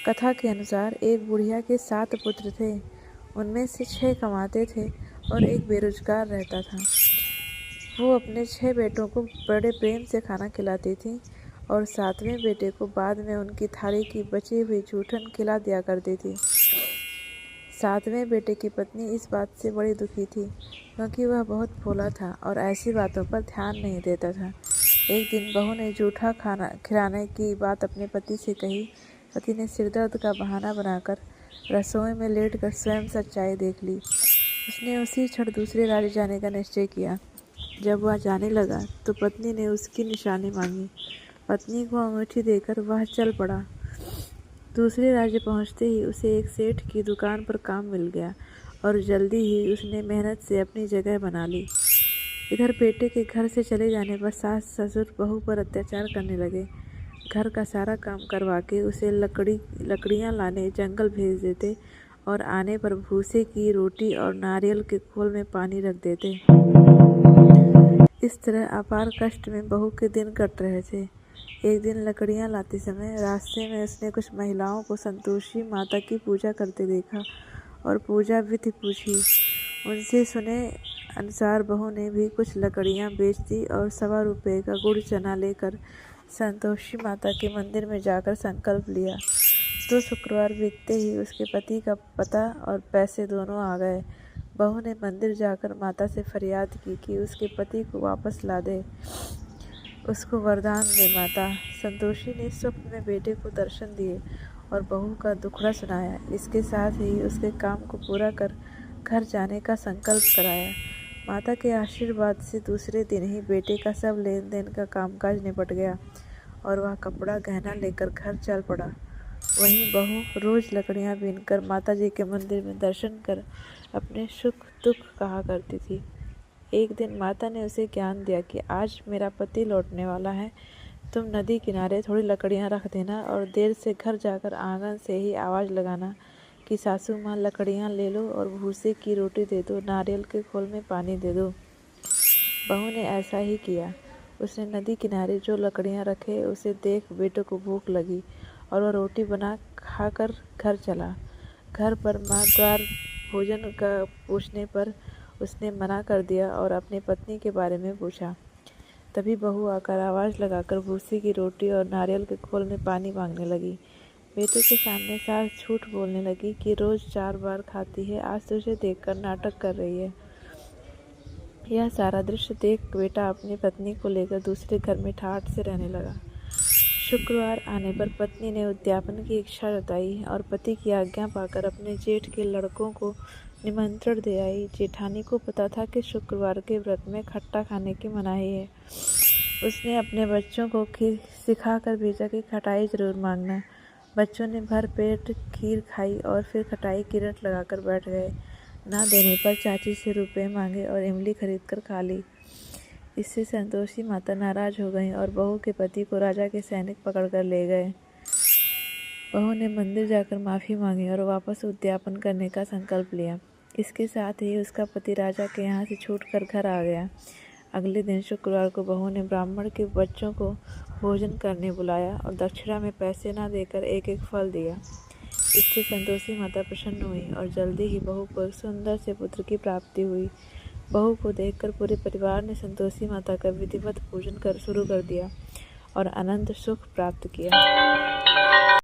कथा के अनुसार एक बुढ़िया के 7 पुत्र थे। उनमें से 6 कमाते थे और एक बेरोजगार रहता था। वो अपने 6 बेटों को बड़े प्रेम से खाना खिलाती थी और 7वें बेटे को बाद में उनकी थाली की बची हुई जूठन खिला दिया करती थी। 7वें बेटे की पत्नी इस बात से बड़ी दुखी थी क्योंकि वह बहुत भोला था और ऐसी बातों पर ध्यान नहीं देता था। एक दिन बहू ने जूठा खाना खिलाने की बात अपने पति से कही। पति ने सिरदर्द का बहाना बनाकर रसोई में लेटकर स्वयं सच्चाई देख ली। उसने उसी क्षण दूसरे राज्य जाने का निश्चय किया। जब वह जाने लगा तो पत्नी ने उसकी निशानी मांगी। पत्नी को अंगूठी देकर वह चल पड़ा। दूसरे राज्य पहुंचते ही उसे एक सेठ की दुकान पर काम मिल गया और जल्दी ही उसने मेहनत से अपनी जगह बना ली। इधर बेटे के घर से चले जाने पर सास ससुर बहू पर अत्याचार करने लगे। घर का सारा काम करवा के उसे लकड़ियाँ लाने जंगल भेज देते और आने पर भूसे की रोटी और नारियल के खोल में पानी रख देते। इस तरह अपार कष्ट में बहू के दिन कट रहे थे। एक दिन लकड़ियाँ लाते समय रास्ते में उसने कुछ महिलाओं को संतोषी माता की पूजा करते देखा और पूजा विधि पूछी। उनसे सुने अनुसार बहू ने भी कुछ लकड़ियाँ बेच दी और 1.25 रुपये का गुड़ चना लेकर संतोषी माता के मंदिर में जाकर संकल्प लिया। 2 शुक्रवार बीतते ही उसके पति का पता और पैसे दोनों आ गए। बहू ने मंदिर जाकर माता से फरियाद की कि उसके पति को वापस ला दे, उसको वरदान दे माता। संतोषी ने स्वप्न में बेटे को दर्शन दिए और बहू का दुखड़ा सुनाया। इसके साथ ही उसके काम को पूरा कर घर जाने का संकल्प कराया। माता के आशीर्वाद से दूसरे दिन ही बेटे का सब लेन देन का कामकाज निपट गया और वह कपड़ा गहना लेकर घर चल पड़ा। वहीं बहू रोज लकड़ियाँ बीनकर माता जी के मंदिर में दर्शन कर अपने सुख दुख कहा करती थी। एक दिन माता ने उसे ज्ञान दिया कि आज मेरा पति लौटने वाला है, तुम नदी किनारे थोड़ी लकड़ियाँ रख देना और देर से घर जाकर आंगन से ही आवाज़ लगाना कि सासू माँ लकड़ियाँ ले लो और भूसे की रोटी दे दो, नारियल के खोल में पानी दे दो। बहू ने ऐसा ही किया। उसने नदी किनारे जो लकड़ियाँ रखे उसे देख बेटों को भूख लगी और वह रोटी बना खाकर घर चला। घर पर माँ द्वार भोजन का पूछने पर उसने मना कर दिया और अपनी पत्नी के बारे में पूछा। तभी बहू आकर आवाज़ लगाकर भूसे की रोटी और नारियल के खोल में पानी मांगने लगी। बेटे के सामने सास झूठ बोलने लगी कि रोज़ 4 बार खाती है, आज तो उसे देखकर नाटक कर रही है। यह सारा दृश्य देख बेटा अपनी पत्नी को लेकर दूसरे घर में ठाठ से रहने लगा। शुक्रवार आने पर पत्नी ने उद्यापन की इच्छा जताई और पति की आज्ञा पाकर अपने जेठ के लड़कों को निमंत्रण दे आई। जेठानी को पता था कि शुक्रवार के व्रत में खट्टा खाने की मनाही है। उसने अपने बच्चों को खीर सिखा कर भेजा कि खटाई जरूर मांगना। बच्चों ने भर पेट खीर खाई और फिर खटाई की रट लगाकर बैठ गए। ना देने पर चाची से रुपए मांगे और इमली खरीद कर खा ली। इससे संतोषी माता नाराज हो गईं और बहू के पति को राजा के सैनिक पकड़कर ले गए। बहू ने मंदिर जाकर माफ़ी मांगी और वापस उद्यापन करने का संकल्प लिया। इसके साथ ही उसका पति राजा के यहाँ से छूटकर घर आ गया। अगले दिन शुक्रवार को बहू ने ब्राह्मण के बच्चों को भोजन करने बुलाया और दक्षिणा में पैसे न देकर एक एक फल दिया। इससे संतोषी माता प्रसन्न हुई और जल्दी ही बहू को सुंदर से पुत्र की प्राप्ति हुई। बहू को देखकर पूरे परिवार ने संतोषी माता का विधिवत पूजन शुरू कर दिया और अनंत सुख प्राप्त किया।